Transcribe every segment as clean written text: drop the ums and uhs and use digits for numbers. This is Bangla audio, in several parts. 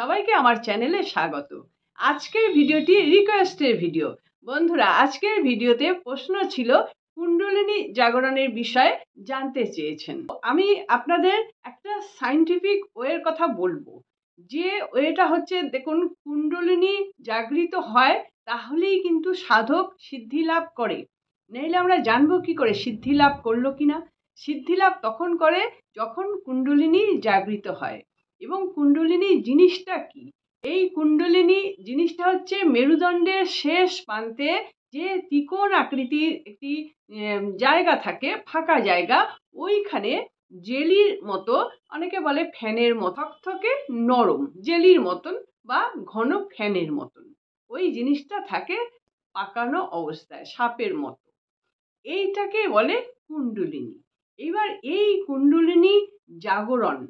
সবাইকে আমার চ্যানেলে স্বাগত। আজকের ভিডিওটি রিকোয়েস্টের ভিডিও। বন্ধুরা, আজকের ভিডিওতে প্রশ্ন ছিল কুণ্ডলিনী জাগরণের বিষয়ে জানতে চেয়েছেন। আমি আপনাদের একটা সায়েন্টিফিক ওয়ের কথা বলবো, যে ওয়েটা হচ্ছে, দেখুন, কুণ্ডলিনী জাগৃত হয় তাহলেই কিন্তু সাধক সিদ্ধি লাভ করে। নইলে আমরা জানবো কি করে সিদ্ধি লাভ করলো কিনা? সিদ্ধি লাভ তখন করে যখন কুণ্ডলিনী জাগৃত হয়। এবং কুণ্ডলিনী জিনিসটা কি? এই কুণ্ডলিনী জিনিসটা হচ্ছে মেরুদণ্ডের শেষ প্রান্তে যে ত্রিকোণ আকৃতির একটি জায়গা থাকে, ফাঁকা জায়গা, ওইখানে জেলির মতো, অনেকে বলে ফ্যানের মতো, থকথকে নরম জেলির মতন বা ঘন ফ্যানের মতন ওই জিনিসটা থাকে পাকানো অবস্থায়, সাপের মতো। এইটাকে বলে কুণ্ডলিনী। এবার এই কুণ্ডলিনী জাগরণ,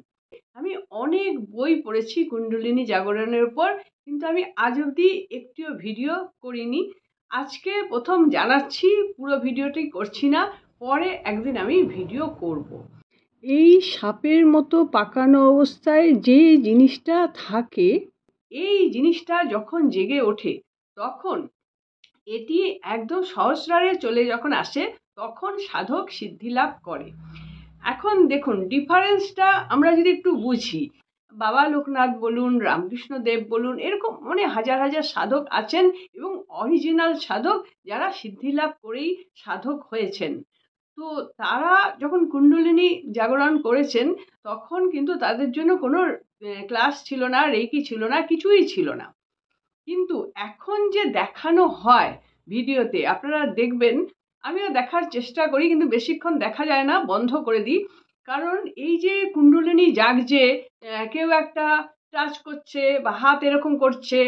আমি অনেক বই পড়েছি কুণ্ডলিনী জাগরণের উপর, কিন্তু আমি আজ অবধি একটিও ভিডিও করিনি। আজকে প্রথম জানাচ্ছি, পুরো ভিডিওটি করছি না, পরে একদিন আমি ভিডিও করব। এই সাপের মতো পাকানো অবস্থায় যে জিনিসটা থাকে, এই জিনিসটা যখন জেগে ওঠে তখন এটি একদম সহস্রারে চলে যখন আসে, তখন সাধক সিদ্ধি লাভ করে। এখন দেখুন ডিফারেন্সটা আমরা যদি একটু বুঝি, বাবা লোকনাথ বলুন, রামকৃষ্ণ দেব বলুন, এরকম হাজার হাজার সাধক আছেন, এবং অরিজিনাল সাধক যারা সিদ্ধি লাভ করেই সাধক হয়েছেন। তো তারা যখন কুণ্ডলিনী জাগরণ করেছেন, তখন কিন্তু তাদের জন্য কোনো ক্লাস ছিল না, রেকি ছিল না, কিছুই ছিল না। কিন্তু এখন যে দেখানো হয় ভিডিওতে, আপনারা দেখবেন, আমিও দেখার চেষ্টা করি, কিন্তু বেশিক্ষণ দেখা যায় না, বন্ধ করে দিই। কারণ এই যে কুণ্ডলিনী জাগছে, কেউ একটা টাচ করছে বা হাত এরকম করছে,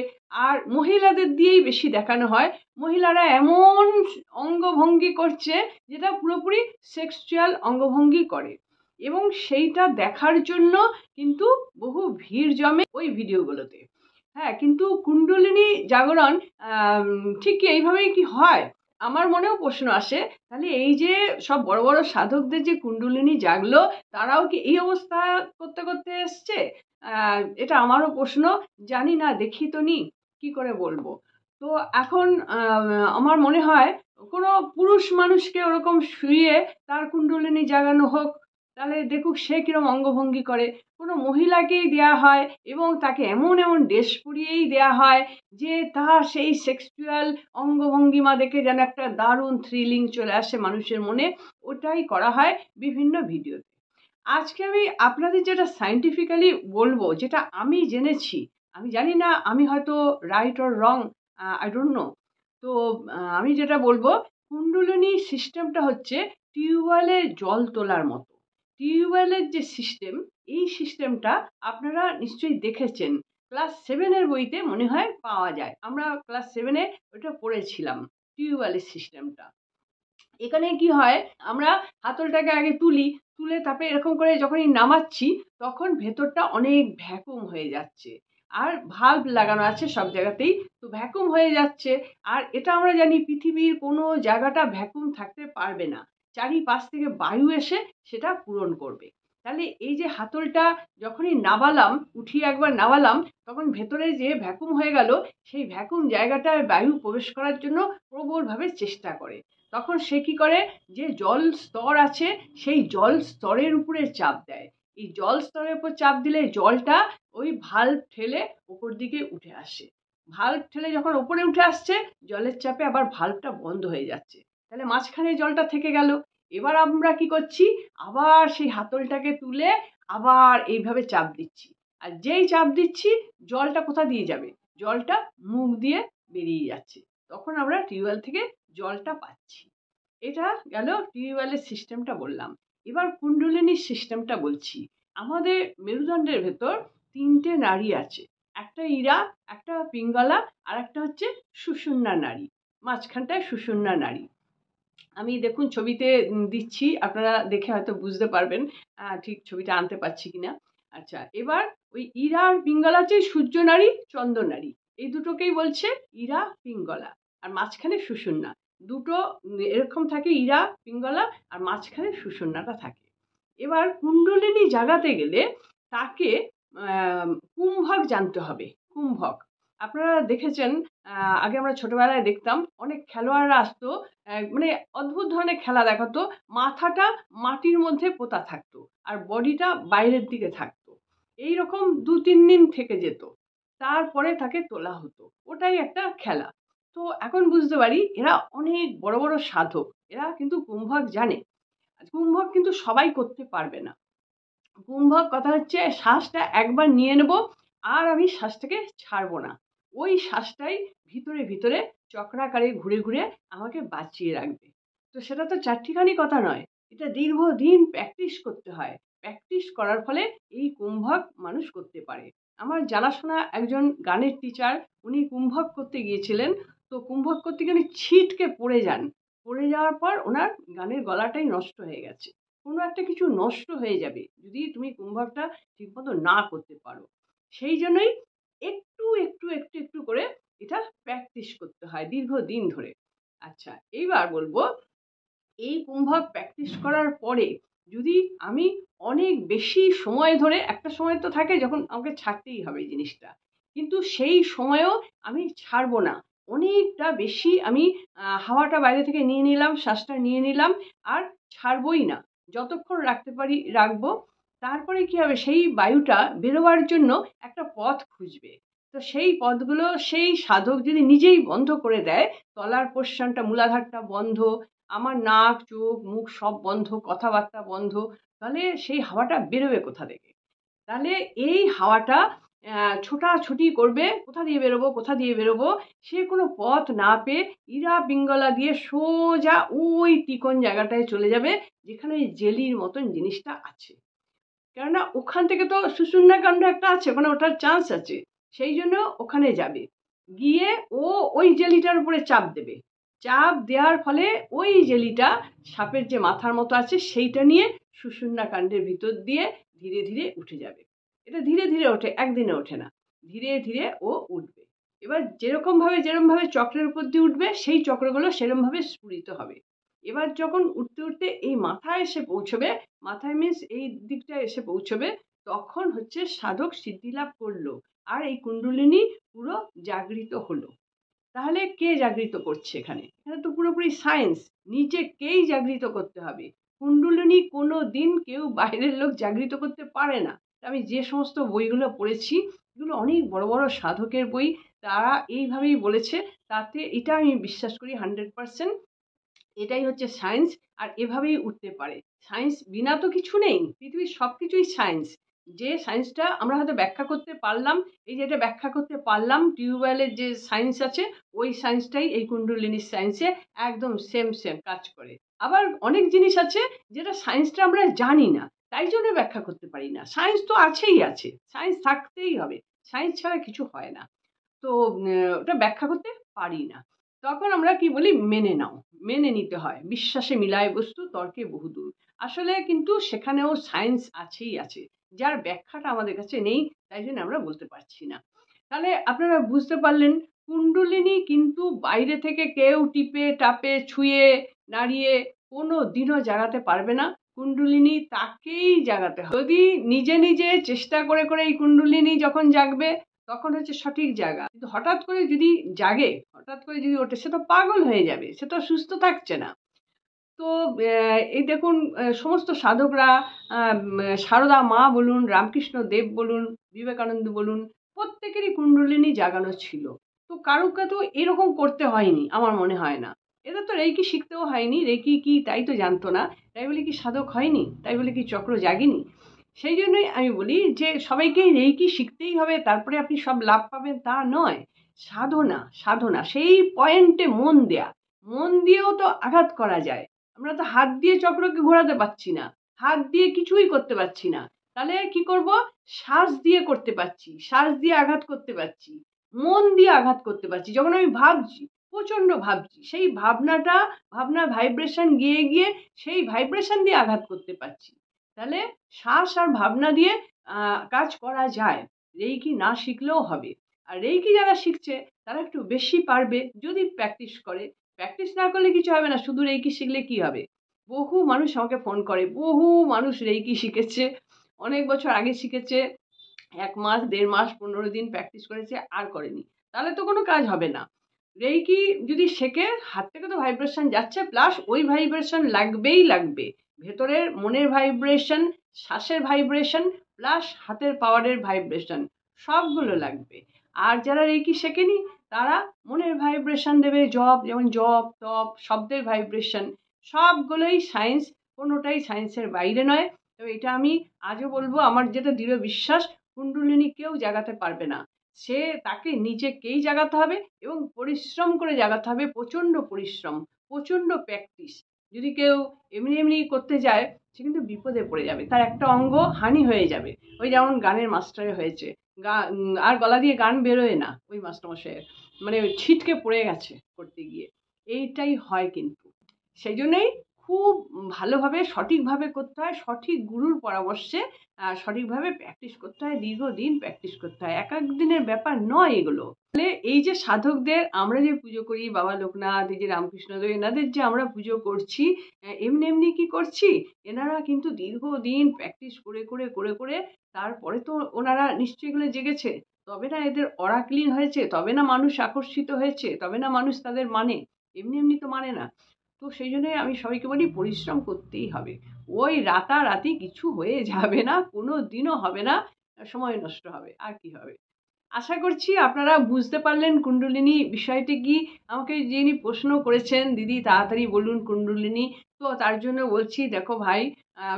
আর মহিলাদের দিয়েই বেশি দেখানো হয়। মহিলারা এমন অঙ্গভঙ্গি করছে যেটা পুরোপুরি সেক্সুয়াল অঙ্গভঙ্গি করে, এবং সেইটা দেখার জন্য কিন্তু বহু ভিড় জমে ওই ভিডিওগুলোতে। হ্যাঁ, কিন্তু কুণ্ডলিনী জাগরণ ঠিক কি এইভাবেই কি হয়? আমার মনেও প্রশ্ন আসে, তাহলে এই যে সব বড় বড় সাধকদের যে কুণ্ডলিনী জাগলো, তারাও কি এই অবস্থা করতে করতে এসছে? এটা আমারও প্রশ্ন। জানি না, দেখি তো নি, কি করে বলবো। তো এখন আমার মনে হয় কোনো পুরুষ মানুষকে ওরকম শুয়ে তার কুণ্ডলিনী জাগানো হোক, তাহলে দেখুক সে কিরম অঙ্গভঙ্গি করে। কোনো মহিলাকেই দেয়া হয়, এবং তাকে এমন এমন ড্রেস পরিয়েই দেয়া হয় যে তার সেই সেক্সুয়াল অঙ্গভঙ্গিমা দেখে যেন একটা দারুণ থ্রিলিং চলে আসে মানুষের মনে। ওটাই করা হয় বিভিন্ন ভিডিওতে। আজকে আমি আপনাদের যেটা সায়েন্টিফিক্যালি বলবো, যেটা আমি জেনেছি, আমি জানি না আমি হয়তো right or wrong, I don't know. তো আমি যেটা বলবো, কুণ্ডলিনী সিস্টেমটা হচ্ছে টিউবওয়েলের জল তোলার মতো। টিউবওয়েলের যে সিস্টেম, এই সিস্টেমটা আপনারা নিশ্চয়ই দেখেছেন, ক্লাস 7-এর বইতে মনে হয় পাওয়া যায়। আমরা ক্লাস 7-এ ওটা পড়েছিলাম, টিউবওয়েলের সিস্টেমটা। এখানে কি হয়, আমরা হাতলটাকে আগে তুলে তারপরে এরকম করে যখনই নামাচ্ছি, তখন ভেতরটা অনেক ভ্যাকুম হয়ে যাচ্ছে। আর ভাল্ব লাগানো আছে সব জায়গাতেই, তো ভ্যাকুম হয়ে যাচ্ছে। আর এটা আমরা জানি পৃথিবীর কোনো জায়গাটা ভ্যাকুম থাকতে পারবে না, চারিপাশ থেকে বায়ু এসে সেটা পূরণ করবে। তাহলে এই যে হাতলটা যখনই নামালাম, উঠিয়ে একবার নামালাম, তখন ভেতরে যে ভ্যাকুম হয়ে গেল, সেই ভ্যাকুম জায়গাটায় বায়ু প্রবেশ করার জন্য প্রবলভাবে চেষ্টা করে। তখন সে কি করে, যে জল স্তর আছে সেই জল স্তরের উপরে চাপ দেয়। এই জল স্তরের উপর চাপ দিলে জলটা ওই ভাল্ব ঠেলে উপর দিকে উঠে আসে। ভাল্ব ঠেলে যখন উপরে উঠে আসছে, জলের চাপে আবার ভাল্বটা বন্ধ হয়ে যাচ্ছে, তাহলে মাঝখানে জলটা থেকে গেল। এবার আমরা কি করছি, আবার সেই হাতলটাকে তুলে আবার এইভাবে চাপ দিচ্ছি। আর যেই চাপ দিচ্ছি, জলটা কোথা দিয়ে যাবে? জলটা মুখ দিয়ে বেরিয়ে যাচ্ছে। তখন আমরা টিউবওয়েল থেকে জলটা পাচ্ছি। এটা গেল টিউবওয়েলের সিস্টেমটা বললাম। এবার কুণ্ডলিনীর সিস্টেমটা বলছি। আমাদের মেরুদণ্ডের ভেতর 3টে নাড়ি আছে, একটা ইরা, একটা পিঙ্গলা, আর একটা হচ্ছে সুষুম্না নাড়ি। মাঝখানটায় সুষুম্না নাড়ি। আমি দেখুন ছবিতে দিচ্ছি, আপনারা দেখে হয়তো বুঝতে পারবেন ঠিক ছবিটা আনতে পারছি কিনা। আচ্ছা, এবার ওই ইরা আর পিঙ্গলা হচ্ছে সূর্য নাড়ি, চন্দ্র নাড়ি, এই দুটোকেই বলছে ইরা পিঙ্গলা। আর মাঝখানে সুষুম্না, দুটো এরকম থাকে, ইরা পিঙ্গলা, আর মাঝখানে সুষুম্নাটা থাকে। এবার কুণ্ডলিনী জাগাতে গেলে তাকে কুম্ভক জানতে হবে। কুম্ভক আপনারা দেখেছেন, আগে আমরা ছোটবেলায় দেখতাম অনেক খেলোয়াড়রা আসতো, মানে অদ্ভুত ধরনের খেলা দেখাতো। মাথাটা মাটির মধ্যে পোতা থাকতো আর বডিটা বাইরের দিকে থাকতো। এইরকম 2-3 দিন থেকে যেত, তারপরে তাকে তোলা হতো। ওটাই একটা খেলা। তো এখন বুঝতে পারি এরা অনেক বড় বড় সাধক, এরা কিন্তু কুম্ভক জানে। কুম্ভক কিন্তু সবাই করতে পারবে না। কুম্ভক কথা হচ্ছে শ্বাসটা একবার নিয়ে নেব আর আমি শ্বাসটাকে ছাড়বো না, ওই শ্বাসটাই ভিতরে ভিতরে চক্রাকারে ঘুরে ঘুরে আমাকে বাঁচিয়ে রাখবে। তো সেটা তো চারটিখানি কথা নয়, এটা দীর্ঘদিন প্র্যাকটিস করতে হয়। প্র্যাকটিস করার ফলে এই কুম্ভক মানুষ করতে পারে। আমার জানাশোনা একজন গানের টিচার, উনি কুম্ভক করতে গিয়েছিলেন। তো কুম্ভক করতে গিয়ে উনি ছিটকে পড়ে যান। পড়ে যাওয়ার পর ওনার গানের গলাটাই নষ্ট হয়ে গেছে। কোনো একটা কিছু নষ্ট হয়ে যাবে যদি তুমি কুম্ভকটা ঠিকমতো না করতে পারো। সেই জন্যই একটু একটু একটু একটু করে এটা প্র্যাকটিস করতে হয় দীর্ঘদিন ধরে। আচ্ছা, এইবার বলবো, এই কুম্ভক প্র্যাকটিস করার পরে যদি আমি অনেক বেশি সময় ধরে, একটা সময় তো থাকে যখন আমাকে ছাড়তেই হবে জিনিসটা, কিন্তু সেই সময়ও আমি ছাড়বো না। অনেকটা বেশি আমি হাওয়াটা বাইরে থেকে নিয়ে নিলাম, শ্বাসটা নিয়ে নিলাম, আর ছাড়বই না। যতক্ষণ রাখতে পারি রাখবো। তারপরে কি হবে, সেই বায়ুটা বেরোবার জন্য একটা পথ খুঁজবে। তো সেই পথগুলো সেই সাধক যদি নিজেই বন্ধ করে দেয়, তলার পোর্শনটা মূলাধারটা বন্ধ, আমার নাক চোখ মুখ সব বন্ধ, কথাবার্তা বন্ধ, তাহলে সেই হাওয়াটা বেরোবে কোথা থেকে? তাহলে এই হাওয়াটা ছোটাছুটি করবে, কোথা দিয়ে বেরোবো কোথা দিয়ে বেরোবো, সে কোনো পথ না পেয়ে ইরা পিঙ্গলা দিয়ে সোজা ওই তিকোন জায়গাটায় চলে যাবে যেখানে ওই জেলির মতন জিনিসটা আছে। কেননা ওখান থেকে তো সুষুম্নাকাণ্ড একটা আছে, ওখানে ওঠার চান্স আছে। সেই জন্য ওখানে যাবে, গিয়ে ও ওই জেলিটার উপরে চাপ দেবে। চাপ দেওয়ার ফলে ওই জেলিটা সাপের যে মাথার মতো আছে সেইটা নিয়ে সুষুম্নাকাণ্ডের ভিতর দিয়ে ধীরে ধীরে উঠে যাবে। এটা ধীরে ধীরে ওঠে, একদিনে ওঠে না, ধীরে ধীরে ও উঠবে। এবার যেরকম ভাবে চক্রের উপর দিয়ে উঠবে, সেই চক্রগুলো সেরকমভাবে স্ফুরিত হবে। এবার যখন উঠতে উঠতে এই মাথায় এসে পৌঁছবে, মাথায় মিন্স এই দিকটায় এসে পৌঁছবে, তখন হচ্ছে সাধক সিদ্ধি লাভ করলো আর এই কুণ্ডলিনী পুরো জাগৃত হলো। তাহলে কে জাগৃত করছে এখানে? এখানে তো পুরোপুরি সায়েন্স, নিজেকেই জাগৃত করতে হবে। কুণ্ডলিনী কোনো দিন কেউ বাইরের লোক জাগৃত করতে পারে না। আমি যে সমস্ত বইগুলো পড়েছি, এগুলো অনেক বড় বড় সাধকের বই, তারা এইভাবেই বলেছে। তাতে এটা আমি বিশ্বাস করি 100%। এটাই হচ্ছে সায়েন্স, আর এভাবেই উঠতে পারে। সায়েন্স বিনা তো কিছু নেই, পৃথিবীর সব কিছুই সায়েন্স। যে সায়েন্সটা আমরা হয়তো ব্যাখ্যা করতে পারলাম, এই যেটা ব্যাখ্যা করতে পারলাম টিউবওয়েলের যে সায়েন্স আছে, ওই সায়েন্সটাই এই কুণ্ডলিনীর সায়েন্সে একদম সেম সেম কাজ করে। আবার অনেক জিনিস আছে যেটা সায়েন্সটা আমরা জানি না, তাই জন্য ব্যাখ্যা করতে পারি না। সায়েন্স তো আছেই আছে, সায়েন্স থাকতেই হবে, সায়েন্স ছাড়া কিছু হয় না। তো ওটা ব্যাখ্যা করতে পারি না, তখন আমরা কি বলি, মেনে নাও। মেনে নিতে হয়, বিশ্বাসে মিলায় বস্তু তর্কে বহুদূর। আসলে কিন্তু সেখানেও সায়েন্স আছেই আছে, যার ব্যাখ্যাটা আমাদের কাছে নেই, তাই জন্য আমরা বলতে পারছি না। তাহলে আপনারা বুঝতে পারলেন, কুণ্ডলিনী কিন্তু বাইরে থেকে কেউ টিপে টাপে ছুঁয়ে নাড়িয়ে কোনো দিনও জাগাতে পারবে না। কুণ্ডলিনী তাকেই জাগাতে হবে। যদি নিজে নিজে চেষ্টা করে করে এই কুণ্ডলিনী যখন জাগবে, তখন হচ্ছে সঠিক জায়গা। কিন্তু হঠাৎ করে যদি জাগে, হঠাৎ করে যদি ওঠে, সে তো পাগল হয়ে যাবে, সে তো সুস্থ থাকছে না। তো এই দেখুন, সমস্ত সাধকরা, সারদা মা বলুন, রামকৃষ্ণ দেব বলুন, বিবেকানন্দ বলুন, প্রত্যেকেরই কুণ্ডলিনী জাগানো ছিল। তো কারুকে তো এরকম করতে হয়নি আমার মনে হয় না। এদের তো রেকি শিখতেও হয়নি, রেকি কি তাই তো জানতো না, তাই বলে কি সাধক হয়নি, তাই বলে কি চক্র জাগেনি? সেই জন্যই আমি বলি যে সবাইকেই রেকি শিখতেই হবে তারপরে আপনি সব লাভ পাবেন, তা নয়। সাধনা, সাধনা, সেই পয়েন্টে মন দেয়া। মন দিয়েও তো আঘাত করা যায়। আমরা তো হাত দিয়ে চক্রকে ঘোরাতে পারছি না, হাত দিয়ে কিছুই করতে পারছি না। তাহলে কি করব? শ্বাস দিয়ে করতে পারছি, শ্বাস দিয়ে আঘাত করতে পারছি, মন দিয়ে আঘাত করতে পারছি। যখন আমি ভাবছি, প্রচন্ড ভাবছি, সেই ভাবনার ভাইব্রেশন গিয়ে গিয়ে সেই ভাইব্রেশন দিয়ে আঘাত করতে পারছি। তাহলে শ্বাস আর ভাবনা দিয়ে কাজ করা যায়। রেকি না শিখলেও হবে। আর রেকি যারা শিখছে তারা একটু বেশি পারবে যদি প্র্যাকটিস করে। প্র্যাকটিস না করলে কিছু হবে না, শুধু রেকি শিখলে কি হবে? বহু মানুষ আমাকে ফোন করে, বহু মানুষ রেকি শিখেছে, অনেক বছর আগে শিখেছে, 1 মাস, 1.5 মাস, 15 দিন প্র্যাকটিস করেছে, আর করেনি, তাহলে তো কোনো কাজ হবে না। রেইকি যদি শেখে, হাত থেকে তো ভাইব্রেশন যাচ্ছে, প্লাস ওই ভাইব্রেশন লাগবেই লাগবে। ভেতরের মনের ভাইব্রেশন, শ্বাসের ভাইব্রেশন, প্লাস হাতের পাওয়ারের ভাইব্রেশন, সবগুলো লাগবে। আর যারা রেইকি শেখেনি তারা মনের ভাইব্রেশন দেবে, জপ, যেমন জপ তপ, শব্দের ভাইব্রেশন, সবগুলোই সায়েন্স, কোনোটাই সায়েন্সের বাইরে নয়। তবে এটা আমি আজও বলবো, আমার যেটা দৃঢ় বিশ্বাস, কুণ্ডলিনী কেউ জাগাতে পারবে না। তাকে নিজেকেই জাগাতে হবে এবং পরিশ্রম করে জাগাতে হবে, প্রচণ্ড পরিশ্রম, প্রচণ্ড প্র্যাকটিস। যদি কেউ এমনি এমনি করতে যায়, সে কিন্তু বিপদে পড়ে যাবে, তার একটা অঙ্গ হানি হয়ে যাবে। ওই যেমন গানের মাস্টারে হয়েছে, আর গলা দিয়ে গান বেরোয় না ওই মাস্টারমশাইয়ের, মানে ছিটকে পড়ে গেছে করতে গিয়ে। এইটাই হয় কিন্তু। সেই জন্যই খুব ভালোভাবে সঠিকভাবে করতে হয়, সঠিক গুরুর পরামর্শে সঠিকভাবে প্র্যাকটিস করতে হয়, দীর্ঘদিন প্র্যাকটিস করতে হয়, এক এক দিনের ব্যাপার নয় এগুলো। তাহলে এই যে সাধকদের আমরা যে পুজো করি, বাবা লোকনাথ, এই যে রামকৃষ্ণদেব, এনাদের যে আমরা পুজো করছি, এমনি এমনি কি করছি? এনারা কিন্তু দীর্ঘদিন প্র্যাকটিস করে করে করে করে তারপরে তো ওনারা নিশ্চয়ই এগুলো জেগেছে, তবে না এদের অরা ক্লিন হয়েছে, তবে না মানুষ আকর্ষিত হয়েছে, তবে না মানুষ তাদের মানে, এমনি এমনি তো মানে না। তো সেই জন্যই আমি সবাইকে বলি পরিশ্রম করতেই হবে। ওই রাতারাতি কিছু হয়ে যাবে না, কোনো দিনও হবে না, সময় নষ্ট হবে, আর কি হবে। আশা করছি আপনারা বুঝতে পারলেন কুণ্ডলিনী বিষয়টি কি। আমাকে যিনি প্রশ্ন করেছেন, দিদি তাড়াতাড়ি বলুন কুণ্ডলিনী, তো তার জন্য বলছি, দেখো ভাই,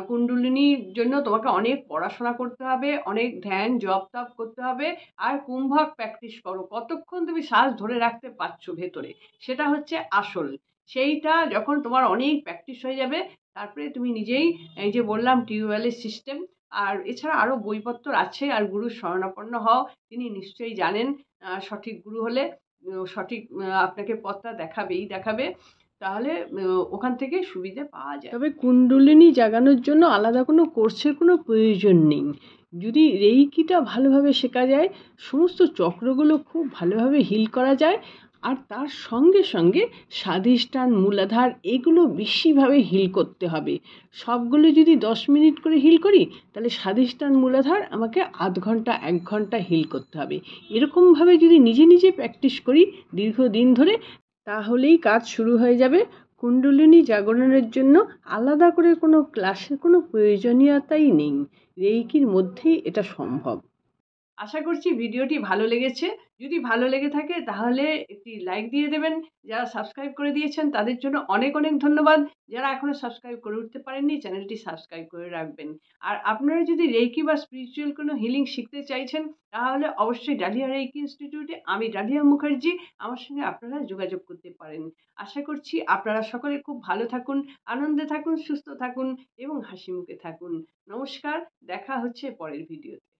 কুণ্ডলিনীর জন্য তোমাকে অনেক পড়াশোনা করতে হবে, অনেক ধ্যান জপ তপ করতে হবে, আর কুম্ভক প্র্যাকটিস করো, কতক্ষণ তুমি শ্বাস ধরে রাখতে পারছো ভেতরে, সেটা হচ্ছে আসল। সেইটা যখন তোমার অনেক প্র্যাকটিস হয়ে যাবে, তারপরে তুমি নিজেই, এই যে বললাম টিউবওয়েলের সিস্টেম, আর এছাড়া আরও বইপত্র আছে, আর গুরুর শরণাপন্ন হও, তিনি নিশ্চয়ই জানেন। সঠিক গুরু হলে সঠিক আপনাকে পথটা দেখাবেই দেখাবে, তাহলে ওখান থেকে সুবিধে পাওয়া যায়। তবে কুণ্ডলিনী জাগানোর জন্য আলাদা কোনো কোর্সের কোনো প্রয়োজন নেই। যদি রেইকিটা ভালোভাবে শেখা যায়, সমস্ত চক্রগুলো খুব ভালোভাবে হিল করা যায়, আর তার সঙ্গে সঙ্গে স্বাধিষ্ঠান, মূলাধার, এগুলো বেশিভাবে হিল করতে হবে। সবগুলো যদি 10 মিনিট করে হিল করি, তাহলে স্বাধিষ্ঠান মূলাধার আমাকে আধ ঘন্টা 1 ঘন্টা হিল করতে হবে। এরকমভাবে যদি নিজে নিজে প্র্যাকটিস করি দীর্ঘদিন ধরে, তাহলেই কাজ শুরু হয়ে যাবে। কুণ্ডলিনী জাগরণের জন্য আলাদা করে কোনো ক্লাসের কোনো প্রয়োজনীয়তাই নেই, রেইকির মধ্যেই এটা সম্ভব। আশা করছি ভিডিওটি ভালো লেগেছে। যদি ভালো লেগে থাকে তাহলে একটি লাইক দিয়ে দেবেন। যারা সাবস্ক্রাইব করে দিয়েছেন তাদের জন্য অনেক অনেক ধন্যবাদ। যারা এখনও সাবস্ক্রাইব করে উঠতে পারেননি, চ্যানেলটি সাবস্ক্রাইব করে রাখবেন। আর আপনারা যদি রেইকি বা স্পিরিচুয়াল কোনো হিলিং শিখতে চাইছেন, তাহলে অবশ্যই ডালিয়া রেইকি ইনস্টিটিউটে, আমি ডালিয়া মুখার্জি, আমার সঙ্গে আপনারা যোগাযোগ করতে পারেন। আশা করছি আপনারা সকলে খুব ভালো থাকুন, আনন্দে থাকুন, সুস্থ থাকুন এবং হাসি মুখে থাকুন। নমস্কার, দেখা হচ্ছে পরের ভিডিওতে।